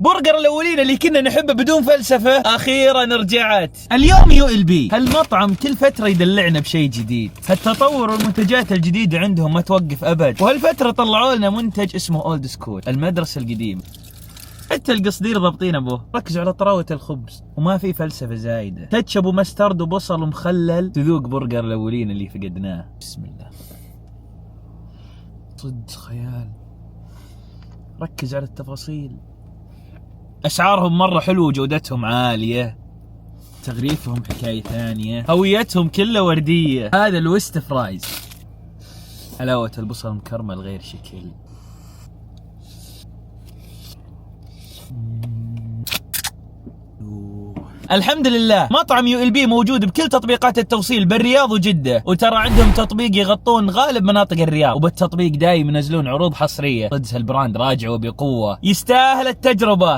برجر الاولين اللي كنا نحبه بدون فلسفه اخيرا رجعت. اليوم يو ال بي هالمطعم كل فتره يدلعنا بشيء جديد. هالتطور والمنتجات الجديده عندهم ما توقف ابد. وهالفتره طلعوا لنا منتج اسمه اولد سكول، المدرسه القديمه. حتى القصدير ضابطين ابوه، ركزوا على طراوه الخبز وما في فلسفه زايده. تتش ابو مسترد وبصل ومخلل، تذوق برجر الاولين اللي فقدناه. بسم الله، صدق خيال. ركز على التفاصيل. اسعارهم مره حلوه وجودتهم عاليه. تغريفهم حكايه ثانيه. هويتهم كلها ورديه. هذا الويست فرايز، حلاوه البصل مكرمل غير شكل. الحمد لله مطعم يو ال بي موجود بكل تطبيقات التوصيل بالرياض وجدة، وترى عندهم تطبيق يغطون غالب مناطق الرياض، وبالتطبيق دايم ينزلون عروض حصرية. صدق البراند راجع وبقوة، يستاهل التجربة.